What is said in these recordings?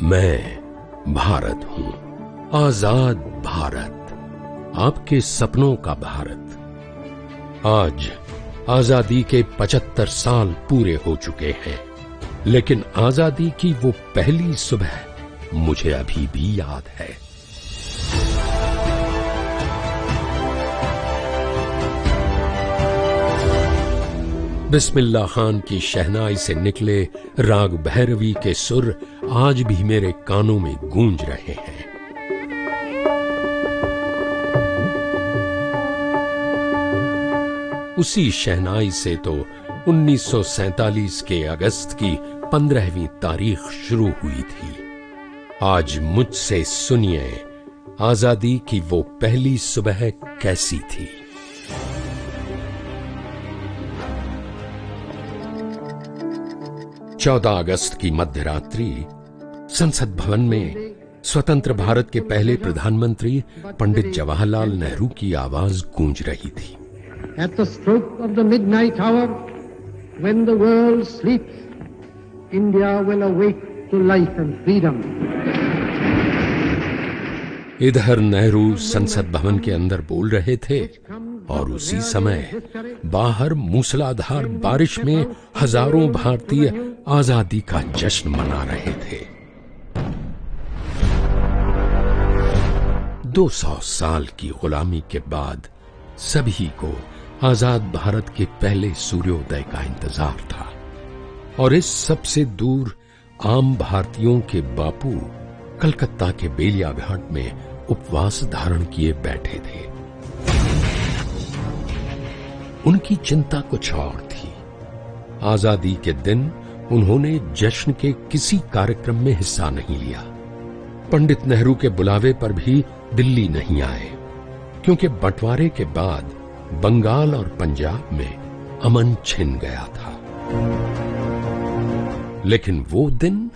मैं भारत हूं, आजाद भारत, आपके सपनों का भारत। आज आजादी के 75 साल पूरे हो चुके हैं, लेकिन आजादी की वो पहली सुबह मुझे अभी भी याद है। बिस्मिल्लाह खान की शहनाई से निकले राग भैरवी के सुर आज भी मेरे कानों में गूंज रहे हैं। उसी शहनाई से तो 1947 के अगस्त की 15वीं तारीख शुरू हुई थी। आज मुझसे सुनिए, आजादी की वो पहली सुबह कैसी थी। 14 अगस्त की मध्यरात्रि संसद भवन में स्वतंत्र भारत के पहले प्रधानमंत्री पंडित जवाहरलाल नेहरू की आवाज गूंज रही थी। At the stroke of the midnight hour, when the world sleeps, India will awake to life and freedom. इधर नेहरू संसद भवन के अंदर बोल रहे थे और उसी समय बाहर मूसलाधार बारिश में हजारों भारतीय आजादी का जश्न मना रहे थे। 200 साल की गुलामी के बाद सभी को आजाद भारत के पहले सूर्योदय का इंतजार था और इस सबसे दूर आम भारतीयों के बापू कलकत्ता के बेलिया घाट में उपवास धारण किए बैठे थे। उनकी चिंता कुछ और थी। आजादी के दिन उन्होंने जश्न के किसी कार्यक्रम में हिस्सा नहीं लिया। पंडित नेहरू के बुलावे पर भी दिल्ली नहीं आए, क्योंकि बंटवारे के बाद बंगाल और पंजाब में अमन छिन गया था। लेकिन वो दिन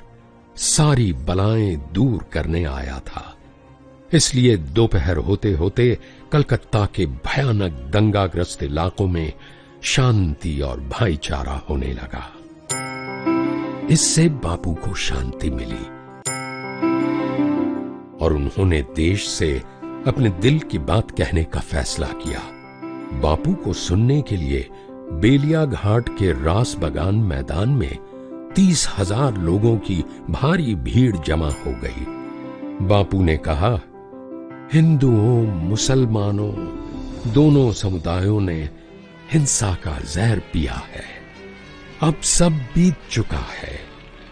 सारी बलाएं दूर करने आया था। इसलिए दोपहर होते होते कलकत्ता के भयानक दंगाग्रस्त इलाकों में शांति और भाईचारा होने लगा। इससे बापू को शांति मिली और उन्होंने देश से अपने दिल की बात कहने का फैसला किया। बापू को सुनने के लिए बेलिया घाट के रास बगान मैदान में 30,000 लोगों की भारी भीड़ जमा हो गई। बापू ने कहा, हिंदुओं मुसलमानों दोनों समुदायों ने हिंसा का जहर पिया है। अब सब बीत चुका है,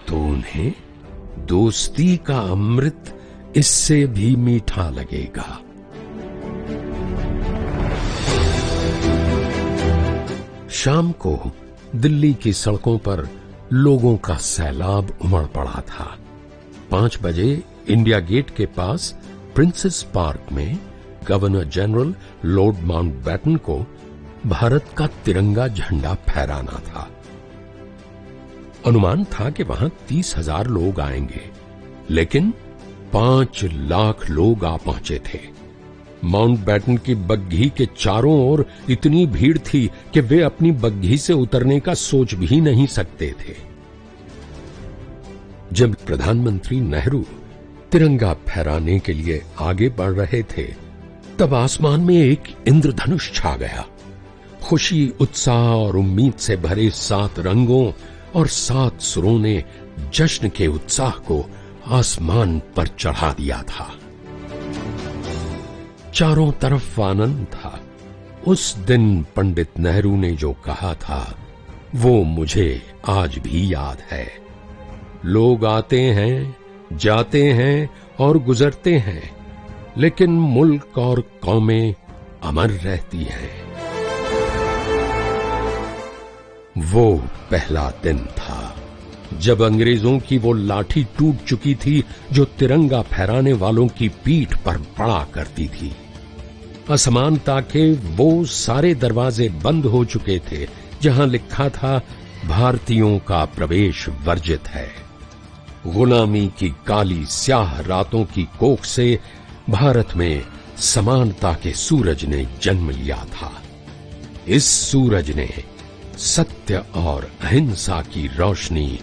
तो उन्हें दोस्ती का अमृत इससे भी मीठा लगेगा। शाम को दिल्ली की सड़कों पर लोगों का सैलाब उमड़ पड़ा था। 5 बजे इंडिया गेट के पास प्रिंसेस पार्क में गवर्नर जनरल लॉर्ड माउंटबेटन को भारत का तिरंगा झंडा फहराना था। अनुमान था कि वहां 30,000 लोग आएंगे, लेकिन 5 लाख लोग आ पहुंचे थे। माउंटबेटन की बग्घी के चारों ओर इतनी भीड़ थी कि वे अपनी बग्घी से उतरने का सोच भी नहीं सकते थे। जब प्रधानमंत्री नेहरू तिरंगा फहराने के लिए आगे बढ़ रहे थे, तब आसमान में एक इंद्रधनुष छा गया। खुशी, उत्साह और उम्मीद से भरे 7 रंगों और 7 सुरों ने जश्न के उत्साह को आसमान पर चढ़ा दिया था। चारों तरफ आनंद था। उस दिन पंडित नेहरू ने जो कहा था, वो मुझे आज भी याद है। लोग आते हैं, जाते हैं और गुजरते हैं, लेकिन मुल्क और कौमें अमर रहती हैं। वो पहला दिन था जब अंग्रेजों की वो लाठी टूट चुकी थी जो तिरंगा फहराने वालों की पीठ पर पड़ा करती थी। असमानता के वो सारे दरवाजे बंद हो चुके थे जहां लिखा था, भारतीयों का प्रवेश वर्जित है। गुलामी की काली स्याह रातों की कोख से भारत में समानता के सूरज ने जन्म लिया था। इस सूरज ने सत्य और अहिंसा की रोशनी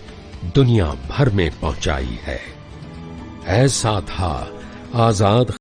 दुनिया भर में पहुंचाई है। ऐसा था आजाद